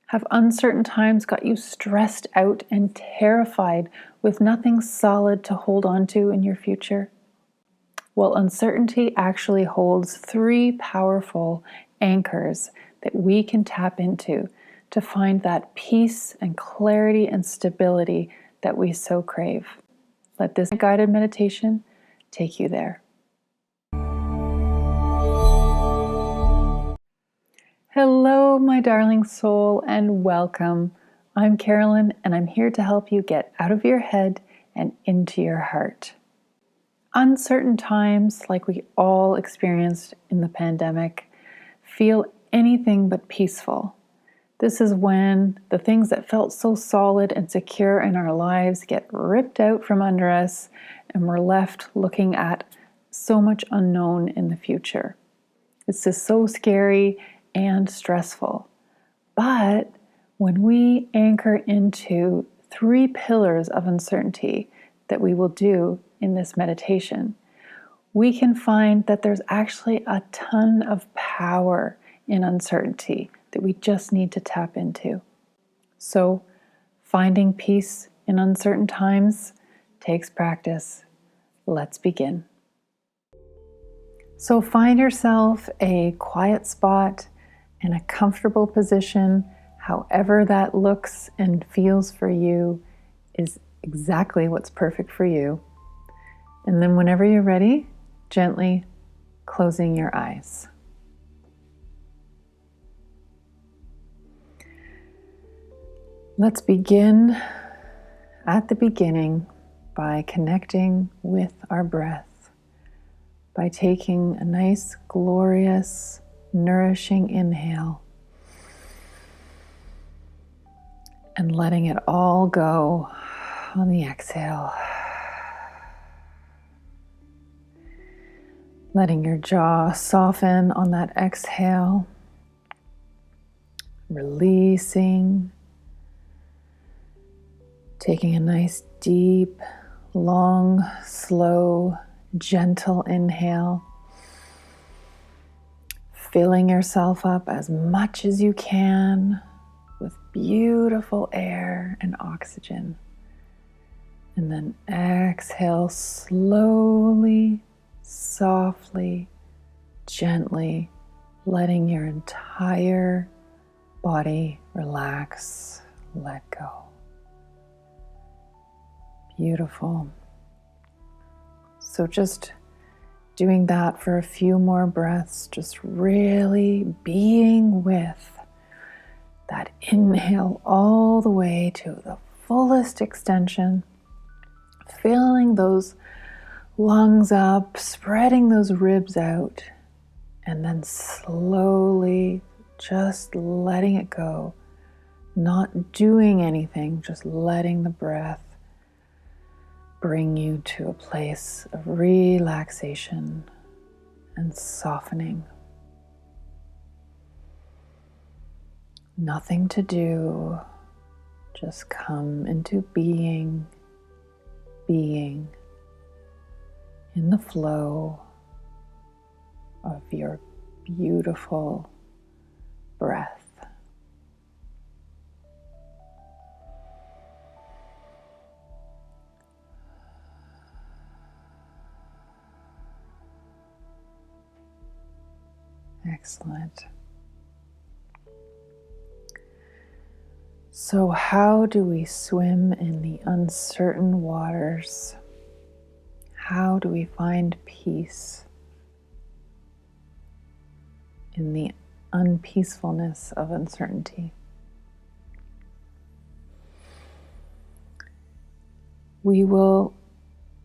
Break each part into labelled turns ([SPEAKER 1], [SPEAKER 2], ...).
[SPEAKER 1] Have uncertain times got you stressed out and terrified with nothing solid to hold on to in your future? Well, uncertainty actually holds 3 powerful anchors that we can tap into to find that peace and clarity and stability that we so crave. Let this guided meditation take you there. Hello, my darling soul, and welcome. I'm Carolyn, and I'm here to help you get out of your head and into your heart. Uncertain times, like we all experienced in the pandemic, feel anything but peaceful. This is when the things that felt so solid and secure in our lives get ripped out from under us, and we're left looking at so much unknown in the future. This is so scary and stressful. But when we anchor into 3 pillars of uncertainty that we will do in this meditation, we can find that there's actually a ton of power in uncertainty that we just need to tap into. So, finding peace in uncertain times takes practice. Let's begin. So find yourself a quiet spot in a comfortable position. However that looks and feels for you is exactly what's perfect for you. And then whenever you're ready, gently closing your eyes. Let's begin at the beginning by connecting with our breath, by taking a nice, glorious, nourishing inhale and letting it all go on the exhale. Letting your jaw soften on that exhale, releasing, taking a nice, deep, long, slow, gentle inhale. Filling yourself up as much as you can with beautiful air and oxygen. And then exhale slowly, softly, gently, letting your entire body relax, let go. Beautiful. So just doing that for a few more breaths, just really being with that inhale all the way to the fullest extension, filling those lungs up, spreading those ribs out, and then slowly just letting it go, not doing anything, just letting the breath bring you to a place of relaxation and softening. Nothing to do, just come into being in the flow of your beautiful breath. Excellent. So how do we swim in the uncertain waters? How do we find peace in the unpeacefulness of uncertainty? We will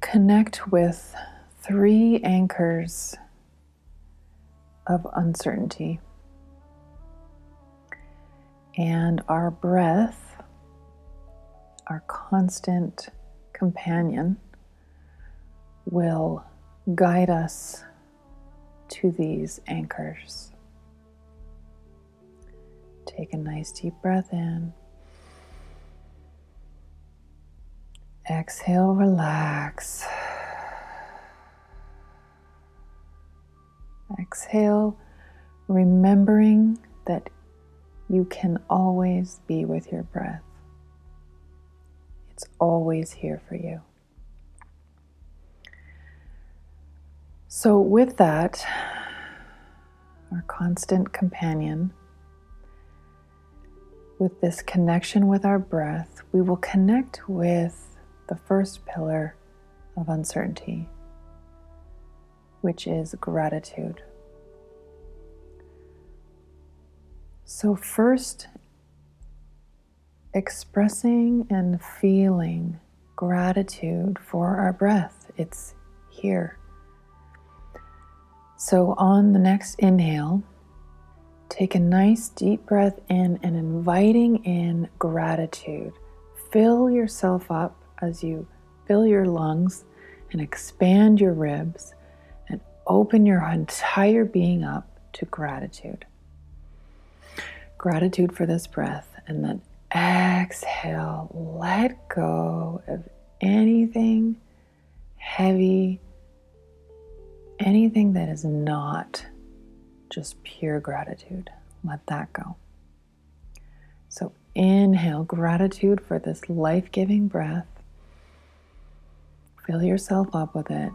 [SPEAKER 1] connect with 3 anchors of uncertainty. And our breath, our constant companion, will guide us to these anchors. Take a nice deep breath in. Exhale, relax. Exhale, remembering that You can always be with your breath. It's always here for you. So with that, our constant companion, with this connection with our breath, we will connect with the first pillar of uncertainty, which is gratitude. So first, expressing and feeling gratitude for our breath. It's here. So on the next inhale, take a nice deep breath in and inviting in gratitude. Fill yourself up as you fill your lungs and expand your ribs and open your entire being up to gratitude. Gratitude for this breath, and then exhale, let go of anything heavy, anything that is not just pure gratitude. Let that go. So inhale gratitude for this life-giving breath. Fill yourself up with it.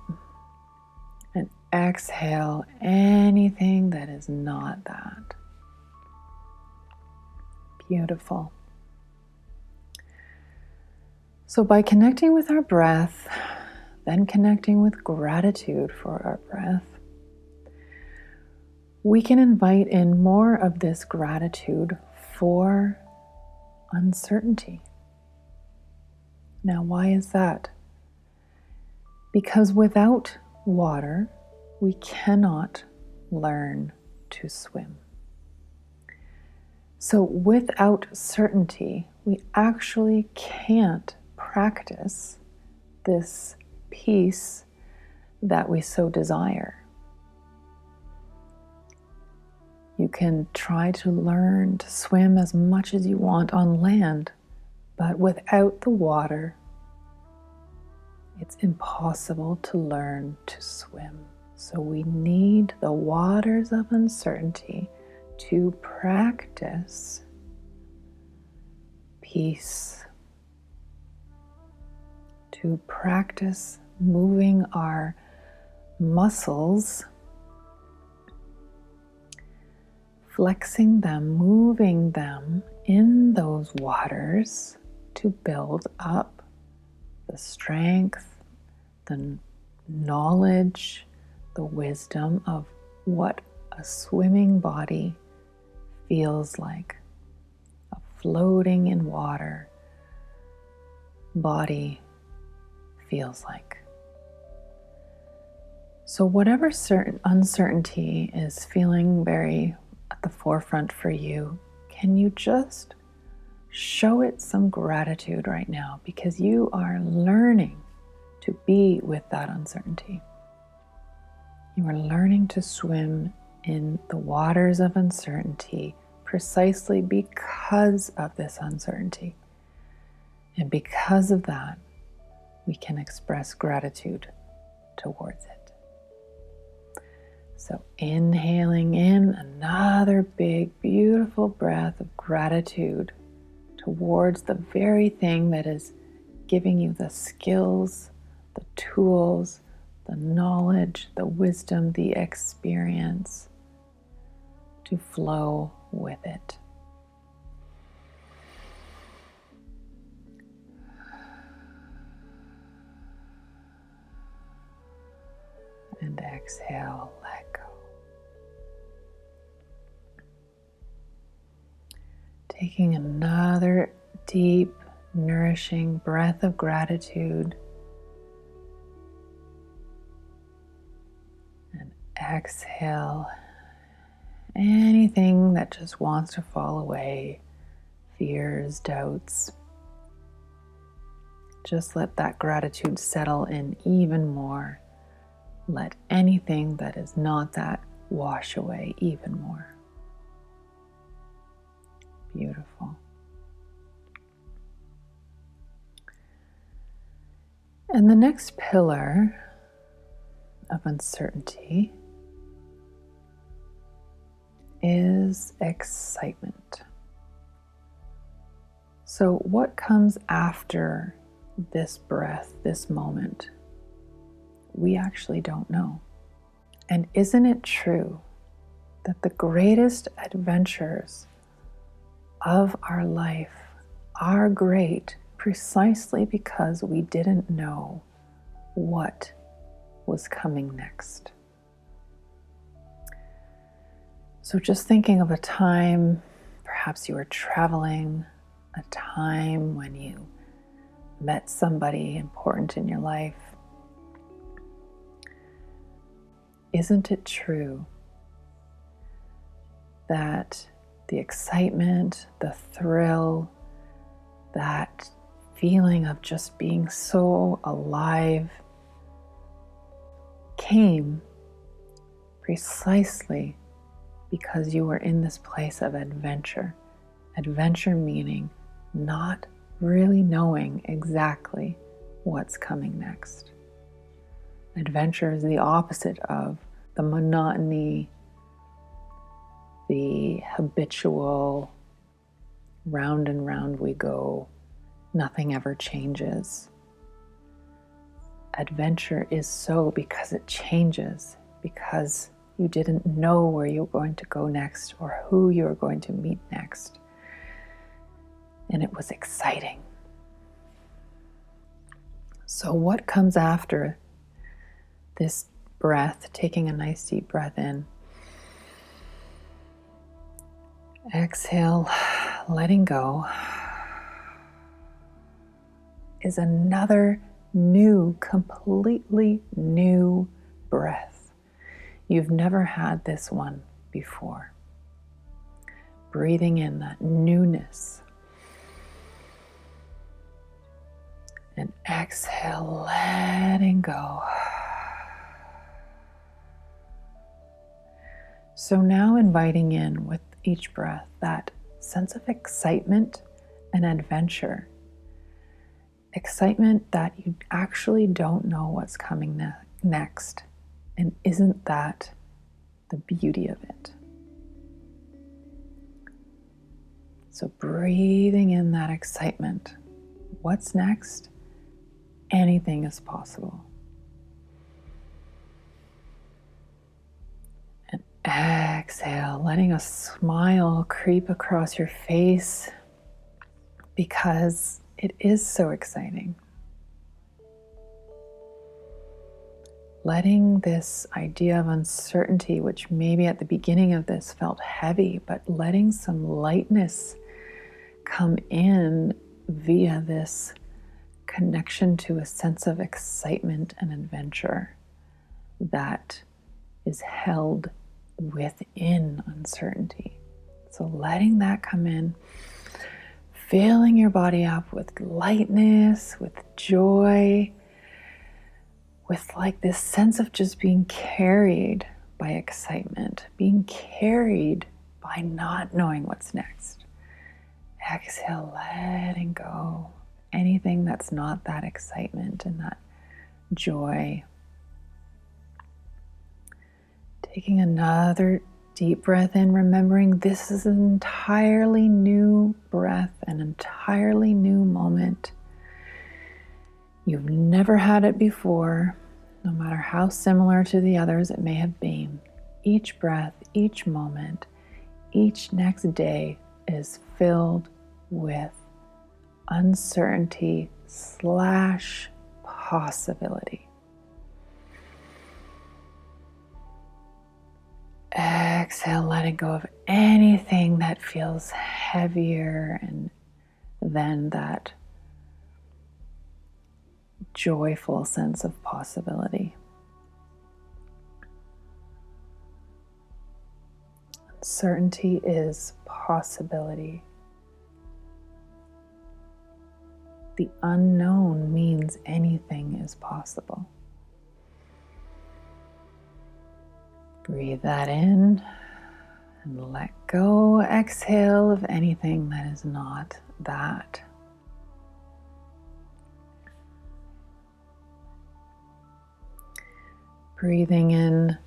[SPEAKER 1] And exhale anything that is not that. Beautiful. So by connecting with our breath, then connecting with gratitude for our breath, we can invite in more of this gratitude for uncertainty. Now, why is that? Because without water, we cannot learn to swim. So without certainty, we actually can't practice this peace that we so desire. You can try to learn to swim as much as you want on land, but without the water, it's impossible to learn to swim. So we need the waters of uncertainty to practice peace, to practice moving our muscles, flexing them, moving them in those waters to build up the strength, the knowledge, the wisdom of what a swimming body feels like. A floating in water body feels like. So whatever uncertainty is feeling very at the forefront for you, can you just show it some gratitude right now, because you are learning to be with that uncertainty. You are learning to swim in the waters of uncertainty precisely because of this uncertainty. And because of that, we can express gratitude towards it. So inhaling in another big, beautiful breath of gratitude towards the very thing that is giving you the skills, the tools, the knowledge, the wisdom, the experience to flow with it. And exhale, let go. Taking another deep, nourishing breath of gratitude. And exhale anything that just wants to fall away, fears, doubts. Just let that gratitude settle in even more. Let anything that is not that wash away even more. Beautiful. And the next pillar of uncertainty is excitement. So what comes after this breath, this moment? We actually don't know. And isn't it true that the greatest adventures of our life are great precisely because we didn't know what was coming next? So just thinking of a time, perhaps you were traveling, a time when you met somebody important in your life. Isn't it true that the excitement, the thrill, that feeling of just being so alive came precisely because you were in this place of adventure? Adventure meaning not really knowing exactly what's coming next. Adventure is the opposite of the monotony, the habitual, round and round we go, nothing ever changes. Adventure is so because it changes, because you didn't know where you were going to go next or who you were going to meet next. And it was exciting. So what comes after this breath, taking a nice deep breath in, exhale, letting go, is another new, completely new breath. You've never had this one before. Breathing in that newness. And exhale, letting go. So now inviting in with each breath that sense of excitement and adventure. Excitement that you actually don't know what's coming next. And isn't that the beauty of it? So breathing in that excitement. What's next? Anything is possible. And exhale, letting a smile creep across your face because it is so exciting. Letting this idea of uncertainty, which maybe at the beginning of this felt heavy, but letting some lightness come in via this connection to a sense of excitement and adventure that is held within uncertainty. So letting that come in, filling your body up with lightness, with joy, with like this sense of just being carried by excitement, being carried by not knowing what's next. Exhale, letting go. Anything that's not that excitement and that joy. Taking another deep breath in, remembering this is an entirely new breath, an entirely new moment. You've never had it before, no matter how similar to the others it may have been. Each breath, each moment, each next day is filled with uncertainty / possibility. Exhale, letting go of anything that feels heavier and than that joyful sense of possibility. Uncertainty is possibility. The unknown means anything is possible. Breathe that in and let go. Exhale of anything that is not that. Breathing in,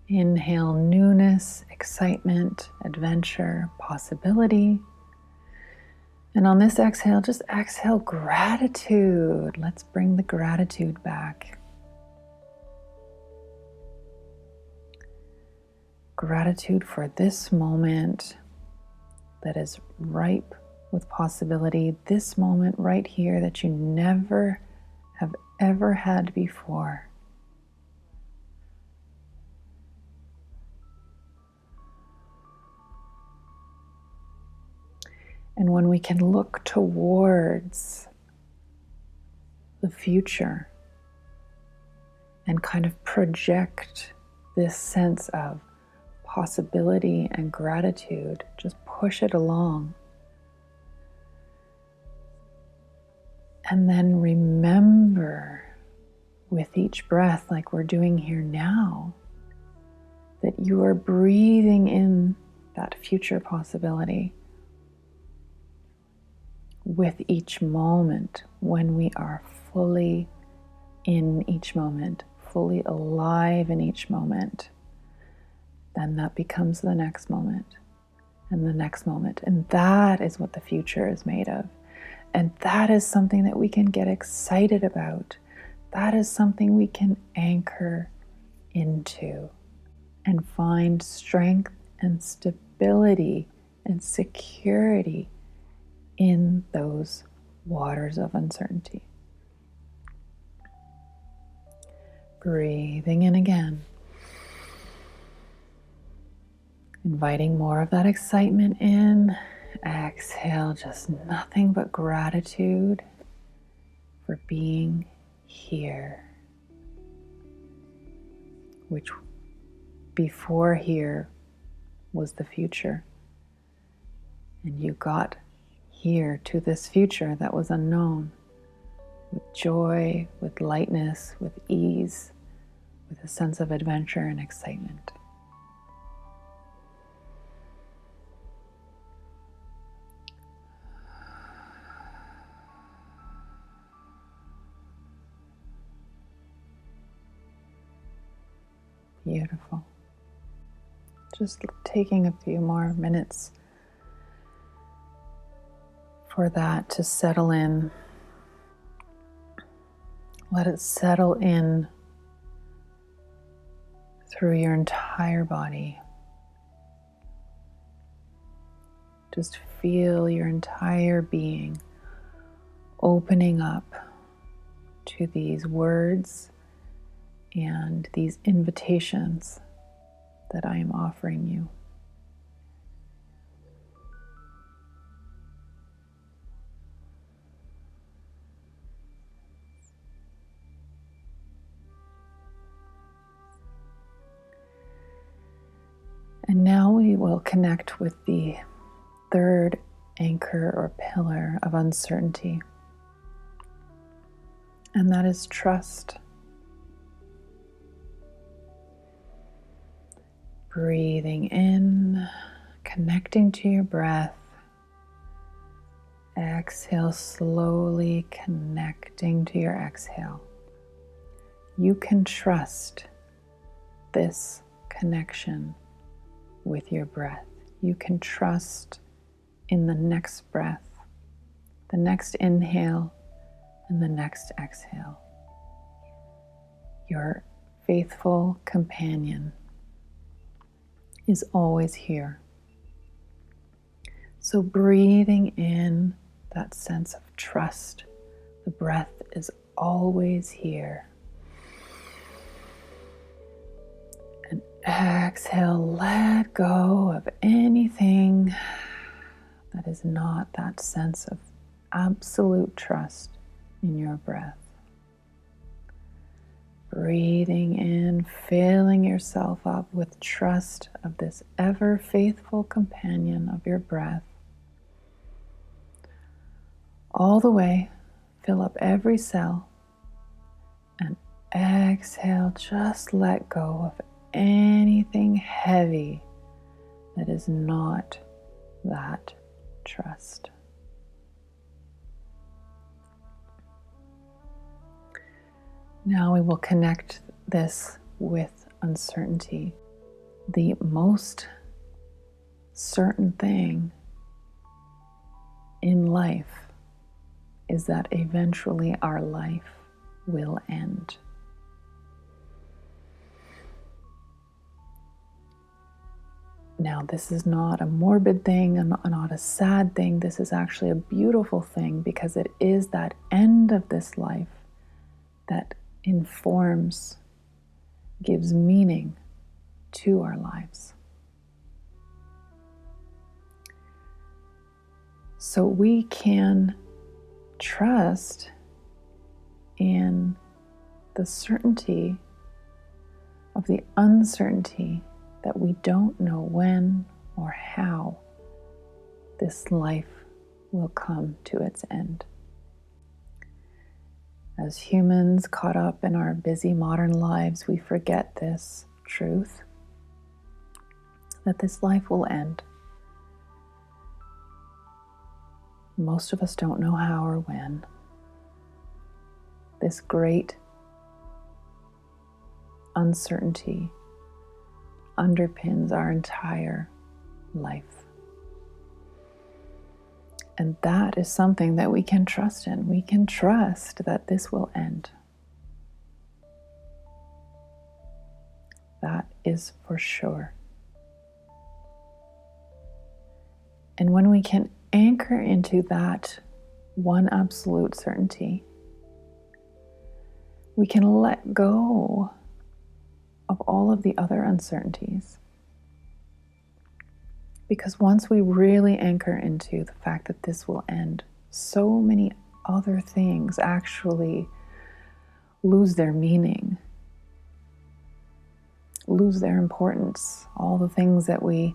[SPEAKER 1] inhale newness, excitement, adventure, possibility. And on this exhale, just exhale gratitude. Let's bring the gratitude back. Gratitude for this moment that is ripe with possibility, this moment right here that you never have ever had before. And when we can look towards the future and kind of project this sense of possibility and gratitude, just push it along. And then remember with each breath, like we're doing here now, that you are breathing in that future possibility with each moment. When we are fully in each moment, fully alive in each moment, then that becomes the next moment and the next moment. And that is what the future is made of. And that is something that we can get excited about. That is something we can anchor into and find strength and stability and security in those waters of uncertainty. Breathing in again. Inviting more of that excitement in. Exhale, just nothing but gratitude for being here, which before here was the future. And you got here to this future that was unknown, with joy, with lightness, with ease, with a sense of adventure and excitement. Beautiful. Just taking a few more minutes for that to settle in. Let it settle in through your entire body. Just feel your entire being opening up to these words and these invitations that I am offering you. And now we will connect with the third anchor or pillar of uncertainty, and that is trust. Breathing in, connecting to your breath. Exhale, slowly connecting to your exhale. You can trust this connection with your breath. You can trust in the next breath, the next inhale, and the next exhale. Your faithful companion is always here. So breathing in that sense of trust, the breath is always here. And exhale, let go of anything that is not that sense of absolute trust in your breath. Breathing in, filling yourself up with trust of this ever faithful companion of your breath. All the way, fill up every cell, and exhale, just let go of anything heavy that is not that trust. Now we will connect this with uncertainty. The most certain thing in life is that eventually our life will end. Now, this is not a morbid thing and not a sad thing. This is actually a beautiful thing, because it is that end of this life that informs, gives meaning to our lives. So we can trust in the certainty of the uncertainty that we don't know when or how this life will come to its end. As humans caught up in our busy modern lives, we forget this truth, that this life will end. Most of us don't know how or when. This great uncertainty underpins our entire life. And that is something that we can trust in. We can trust that this will end. That is for sure. And when we can anchor into that one absolute certainty, we can let go of all of the other uncertainties. Because once we really anchor into the fact that this will end, so many other things actually lose their meaning, lose their importance. All the things that we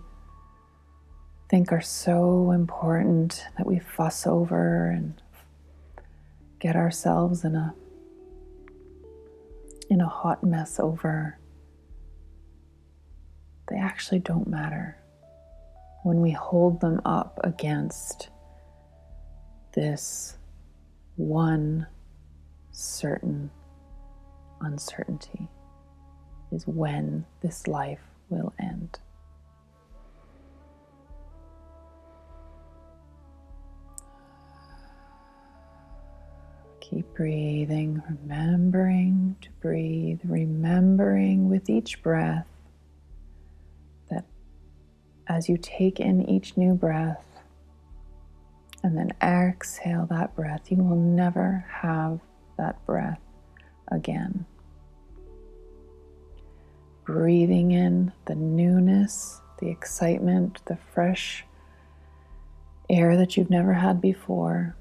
[SPEAKER 1] think are so important, that we fuss over and get ourselves in a hot mess over, they actually don't matter when we hold them up against this one certain uncertainty, is when this life will end. Keep breathing, remembering to breathe, remembering with each breath that as you take in each new breath and then exhale that breath, you will never have that breath again. Breathing in the newness, the excitement, the fresh air that you've never had before.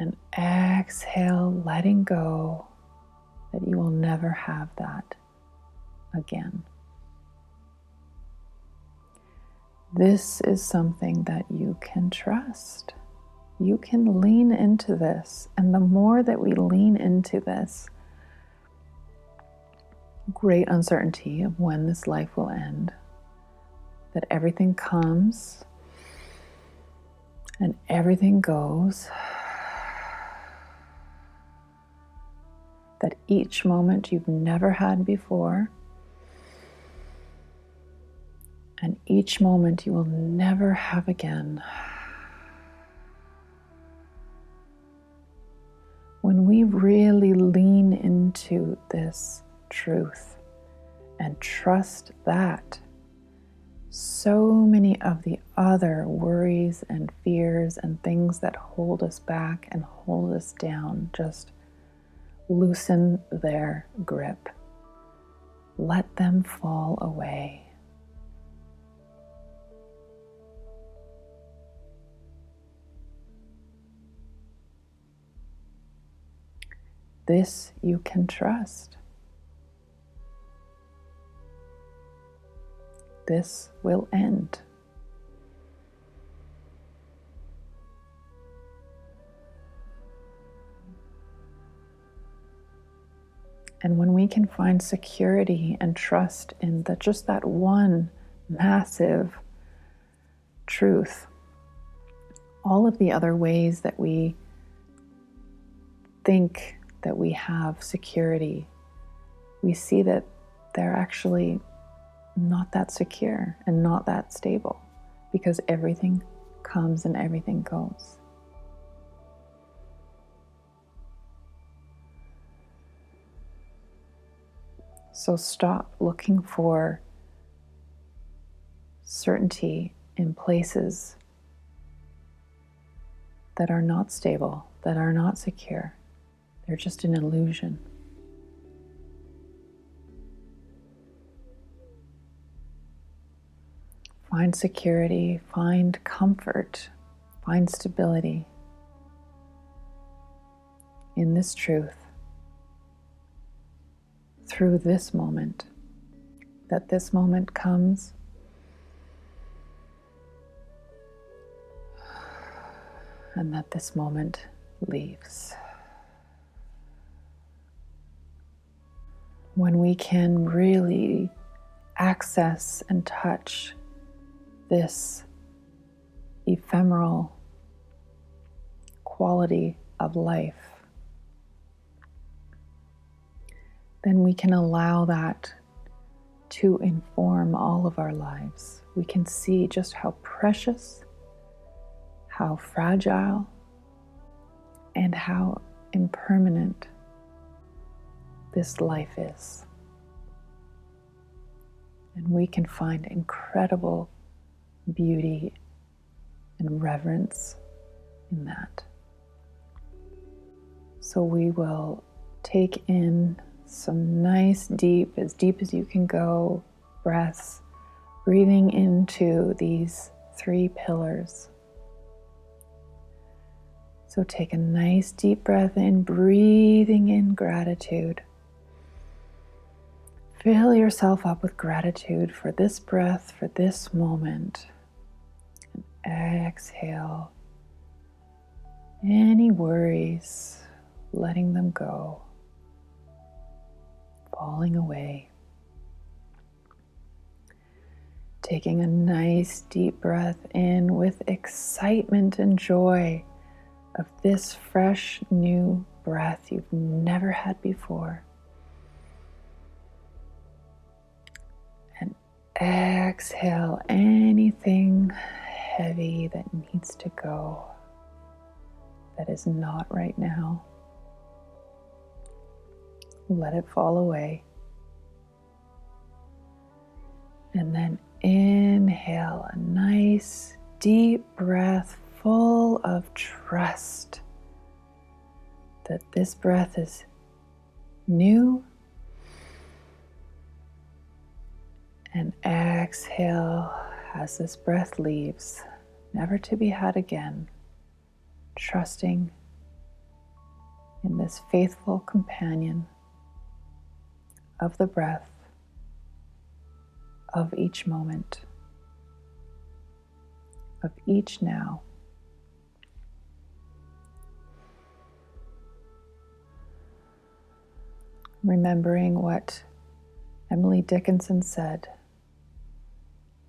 [SPEAKER 1] And exhale, letting go that you will never have that again. This is something that you can trust. You can lean into this. And the more that we lean into this great uncertainty of when this life will end, that everything comes and everything goes, that each moment you've never had before, and each moment you will never have again. When we really lean into this truth and trust that, so many of the other worries and fears and things that hold us back and hold us down just loosen their grip. Let them fall away. This you can trust. This will end. And when we can find security and trust in just that one massive truth, all of the other ways that we think that we have security, we see that they're actually not that secure and not that stable, because everything comes and everything goes. So stop looking for certainty in places that are not stable, that are not secure. They're just an illusion. Find security, find comfort, find stability in this truth through this moment. That this moment comes and that this moment leaves. When we can really access and touch this ephemeral quality of life, then we can allow that to inform all of our lives. We can see just how precious, how fragile, and how impermanent this life is. And we can find incredible beauty and reverence in that. So we will take in some nice, deep as you can go, breaths, breathing into these 3 pillars. So take a nice deep breath in, breathing in gratitude. Fill yourself up with gratitude for this breath, for this moment. And exhale any worries, letting them go, falling away. Taking a nice deep breath in with excitement and joy of this fresh new breath you've never had before. And exhale anything heavy that needs to go, that is not right now. Let it fall away. And then inhale a nice deep breath full of trust that this breath is new. And exhale as this breath leaves, never to be had again, trusting in this faithful companion of the breath of each moment, of each now. Remembering what Emily Dickinson said,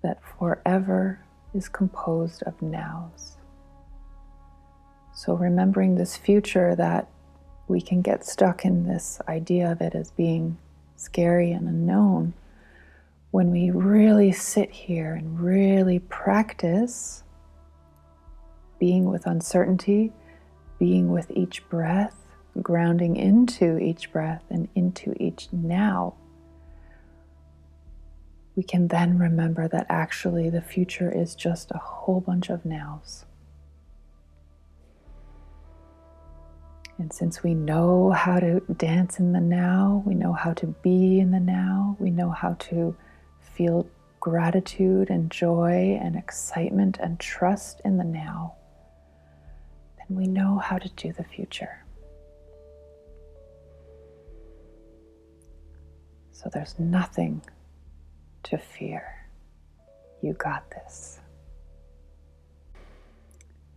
[SPEAKER 1] that forever is composed of nows. So remembering this future, that we can get stuck in this idea of it as being scary and unknown, when we really sit here and really practice being with uncertainty, being with each breath, grounding into each breath and into each now, we can then remember that actually the future is just a whole bunch of nows. And since we know how to dance in the now, we know how to be in the now, we know how to feel gratitude and joy and excitement and trust in the now, then we know how to do the future. So there's nothing to fear. You got this.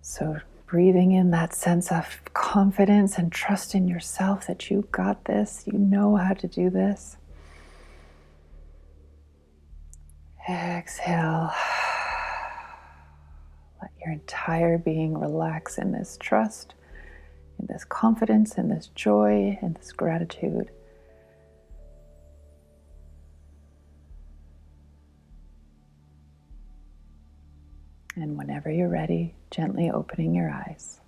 [SPEAKER 1] So breathing in that sense of confidence and trust in yourself that you got this, you know how to do this. Exhale. Let your entire being relax in this trust, in this confidence, in this joy, in this gratitude. And whenever you're ready, gently opening your eyes.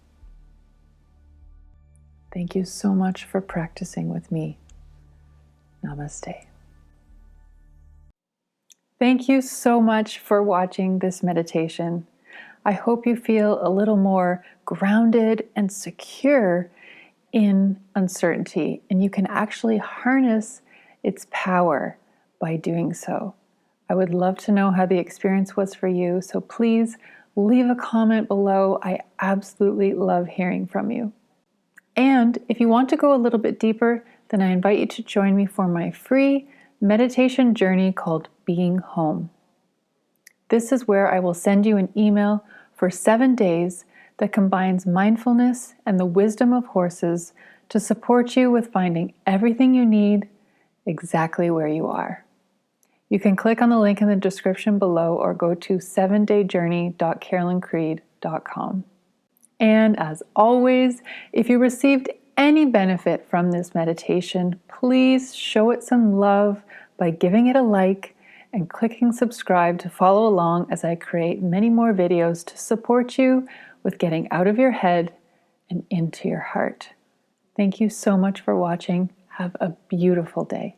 [SPEAKER 1] Thank you so much for practicing with me. Namaste. Thank you so much for watching this meditation. I hope you feel a little more grounded and secure in uncertainty, and you can actually harness its power by doing so. I would love to know how the experience was for you, so please leave a comment below. I absolutely love hearing from you. And if you want to go a little bit deeper, then I invite you to join me for my free meditation journey called Being Home. This is where I will send you an email for 7 days that combines mindfulness and the wisdom of horses to support you with finding everything you need exactly where you are. You can click on the link in the description below or go to 7dayjourney.carolincreed.com. And as always, if you received any benefit from this meditation, please show it some love by giving it a like and clicking subscribe to follow along as I create many more videos to support you with getting out of your head and into your heart. Thank you so much for watching. Have a beautiful day.